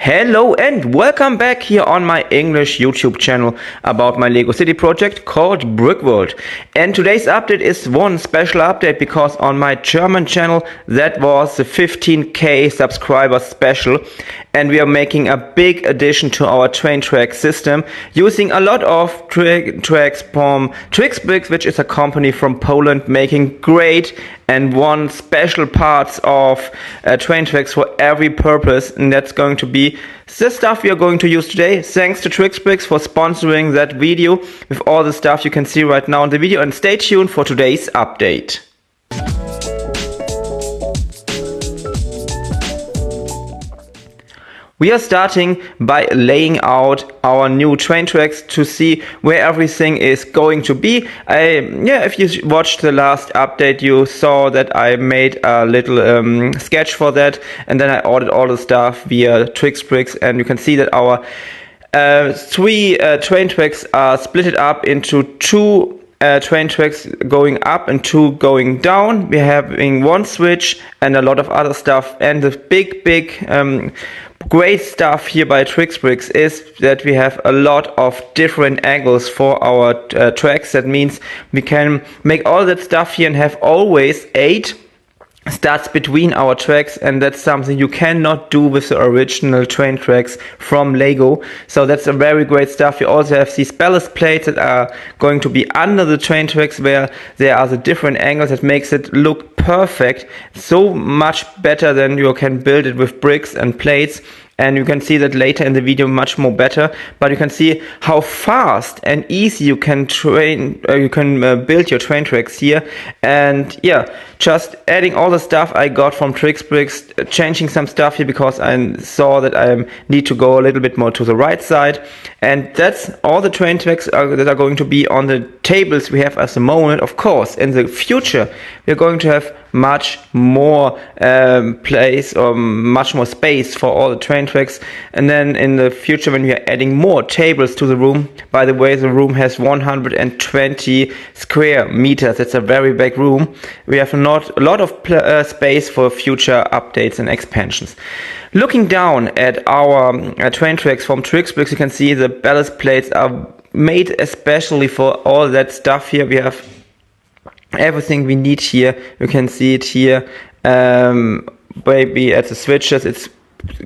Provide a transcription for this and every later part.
Hello and welcome back here on my English YouTube channel about my Lego City project called Brickworld. And today's update is one special update because on my German channel that was the 15k subscriber special, and we are making a big addition to our train track system using a lot of tracks from Trixbricks, which is a company from Poland making great and one special parts of train tracks for every purpose, and that's going to be the stuff we are going to use today. Thanks to Trixbricks for sponsoring that video with all the stuff you can see right now in the video, and stay tuned for today's update. We are starting by laying out our new train tracks to see where everything is going to be. If you watched the last update, you saw that I made a little sketch for that, and then I ordered all the stuff via Trixbricks, and you can see that our three train tracks are split up into two train tracks going up and two going down. We're having one switch and a lot of other stuff, and the big great stuff here by Trixbricks is that we have a lot of different angles for our tracks. That means we can make all that stuff here and have always 8 starts between our tracks, and that's something you cannot do with the original train tracks from Lego. So that's a very great stuff. You also have these ballast plates that are going to be under the train tracks, where there are the different angles that makes it look perfect, so much better than you can build it with bricks and plates. And you can see that later in the video much more better, but you can see how fast and easy you can build your train tracks here. And yeah, just adding all the stuff I got from Trixbricks, changing some stuff here because I saw that I need to go a little bit more to the right side. And that's all the train tracks that are going to be on the tables we have at the moment. Of course, in the future, we're going to have much more place or much more space for all the train tracks. And then in the future, when we are adding more tables to the room, by the way, the room has 120 square meters. It's a very big room. We have not a lot of space for future updates and expansions. Looking down at our train tracks from Trixbricks, you can see the ballast plates are made especially for all that stuff here. We have everything we need here. You can see it here, maybe at the switches. It's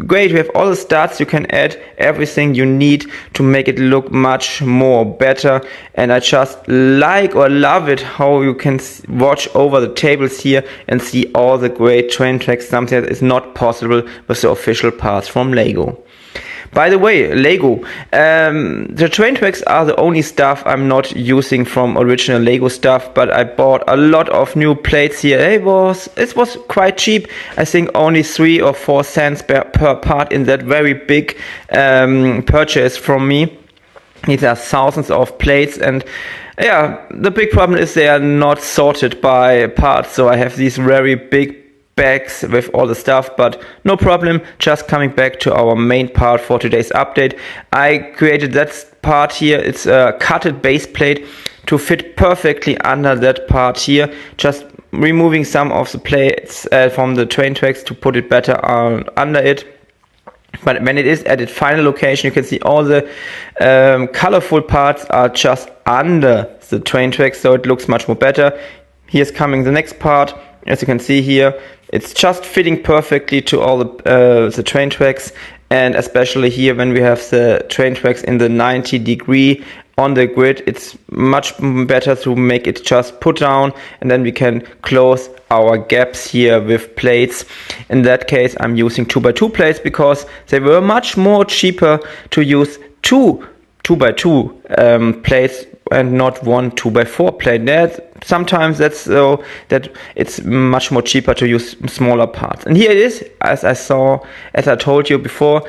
great. We have all the starts. You can add everything you need to make it look much more better. And I just like or love it how you can watch over the tables here and see all the great train tracks, something that is not possible with the official parts from Lego. By the way, Lego, the train tracks are the only stuff I'm not using from original Lego stuff, but I bought a lot of new plates here. It was quite cheap. I think only 3 or 4 cents per part in that very big purchase from me. These are thousands of plates, and yeah, the big problem is they are not sorted by parts, so I have these very big bags with all the stuff, but no problem. Just coming back to our main part for today's update, I created that part here. It's a cutted base plate to fit perfectly under that part here, just removing some of the plates from the train tracks to put it better under it. But when it is at its final location, you can see all the colorful parts are just under the train tracks, so it looks much more better. Here's coming the next part. As you can see here, it's just fitting perfectly to all the train tracks, and especially here when we have the train tracks in the 90-degree on the grid, it's much better to make it just put down, and then we can close our gaps here with plates. In that case, I'm using 2x2 plates because they were much more cheaper to use 2x2 plates and not 1 2x4 plate. Sometimes that's so that it's much more cheaper to use smaller parts. And here it is, as I told you before.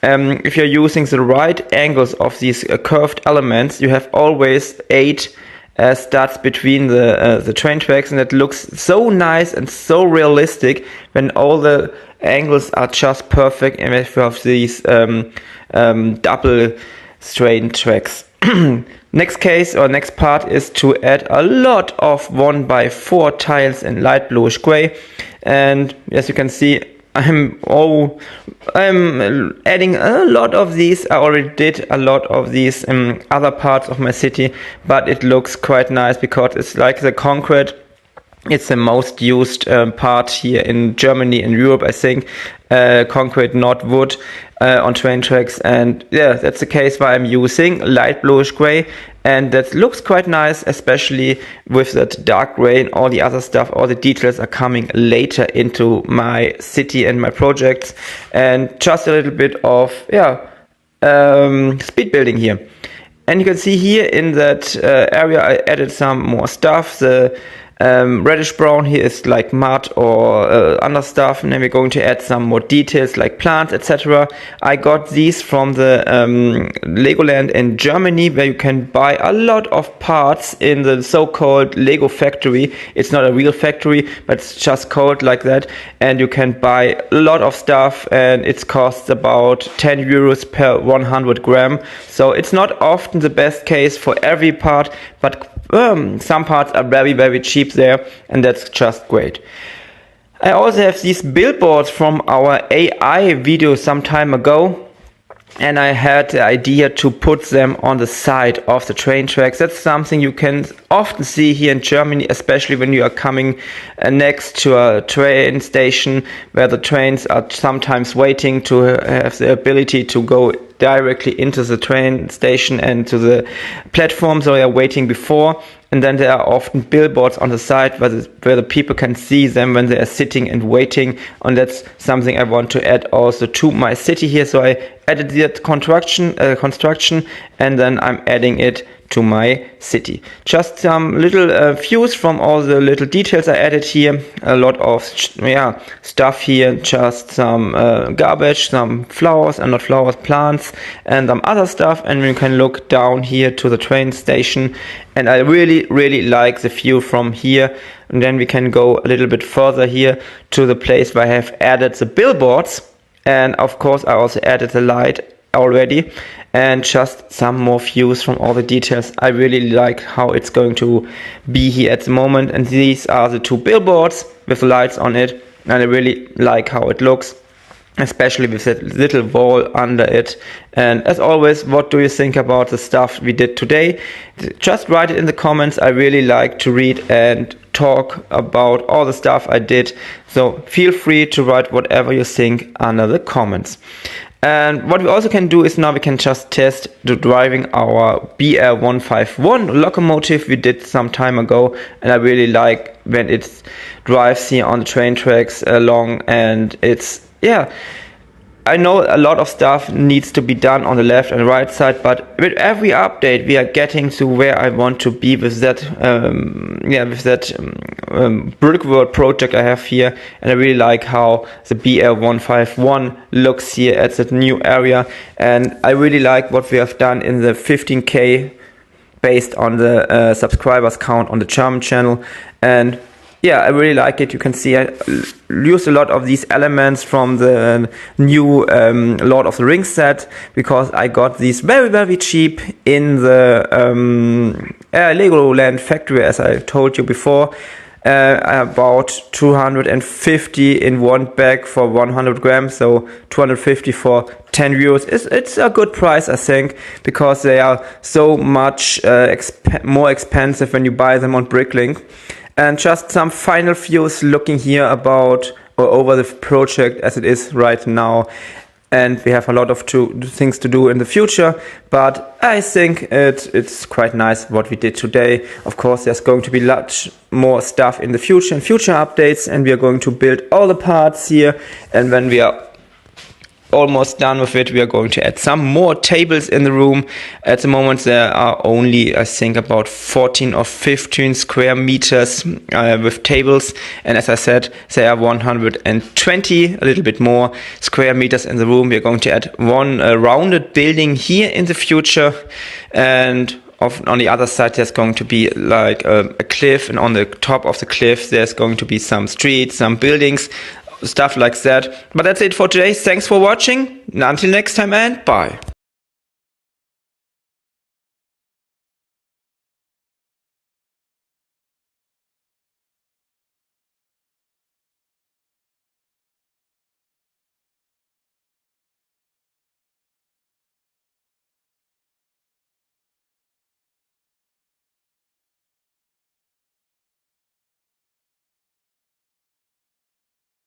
If you're using the right angles of these curved elements, you have always 8 studs between the train tracks, and it looks so nice and so realistic when all the angles are just perfect, and if you have these double train tracks. Next part is to add a lot of 1x4 tiles in light bluish gray, and as you can see, I'm adding a lot of these. I already did a lot of these in other parts of my city, but it looks quite nice because it's like the concrete. It's the most used part here in Germany and Europe, I think. Concrete, not wood, on train tracks, and yeah, that's the case why I'm using light bluish gray, and that looks quite nice, especially with that dark gray and all the other stuff. All the details are coming later into my city and my projects, and just a little bit of speed building here. And you can see here in that area I added some more stuff. The reddish brown here is like mud or other stuff, and then we're going to add some more details like plants, etc. I got these from the Legoland in Germany, where you can buy a lot of parts in the so-called Lego factory. It's not a real factory, but it's just called like that, and you can buy a lot of stuff, and it costs about 10 euros per 100 gram. So it's not often the best case for every part, but some parts are very, very cheap there, and that's just great. I also have these billboards from our AI video some time ago, and I had the idea to put them on the side of the train tracks. That's something you can often see here in Germany, especially when you are coming next to a train station where the trains are sometimes waiting to have the ability to go directly into the train station and to the platform, so they are waiting before. And then there are often billboards on the side where the people can see them when they are sitting and waiting. And that's something I want to add also to my city here. So I added that construction, and then I'm adding it to my city. Just some little views from all the little details I added here. A lot of stuff here. Just some garbage, some flowers, and not flowers, plants, and some other stuff. And we can look down here to the train station. And I really, really like the view from here. And then we can go a little bit further here to the place where I have added the billboards. And of course, I also added the light already. And just some more views from all the details. I really like how it's going to be here at the moment. And these are the two billboards with lights on it. And I really like how it looks, especially with that little wall under it. And as always, what do you think about the stuff we did today? Just write it in the comments. I really like to read and talk about all the stuff I did. So feel free to write whatever you think under the comments. And what we also can do is now we can just test the driving our BR151 locomotive we did some time ago, and I really like when it drives here on the train tracks along, and it's I know a lot of stuff needs to be done on the left and right side, but with every update we are getting to where I want to be with that Brick World project I have here. And I really like how the BR151 looks here at that new area, and I really like what we have done in the 15K based on the subscribers count on the German channel. And yeah, I really like it. You can see I used a lot of these elements from the new Lord of the Rings set, because I got these very, very cheap in the Legoland factory, as I told you before. About 250 in one bag for 100 grams, so 250 for 10 euros. It's a good price, I think, because they are so much more expensive when you buy them on Bricklink. And just some final views looking here about or over the project as it is right now. And we have a lot of things to do in the future, but I think it's quite nice what we did today. Of course, there's going to be much more stuff in the future and future updates, and we are going to build all the parts here. And when we are almost done with it, we are going to add some more tables in the room. At the moment there are only, I think, about 14 or 15 square meters with tables, and as I said, there are 120, a little bit more, square meters in the room. We are going to add one rounded building here in the future, and on the other side there's going to be like a cliff, and on the top of the cliff there's going to be some streets, some buildings, stuff like that. But that's it for today. Thanks for watching. Until next time, and bye.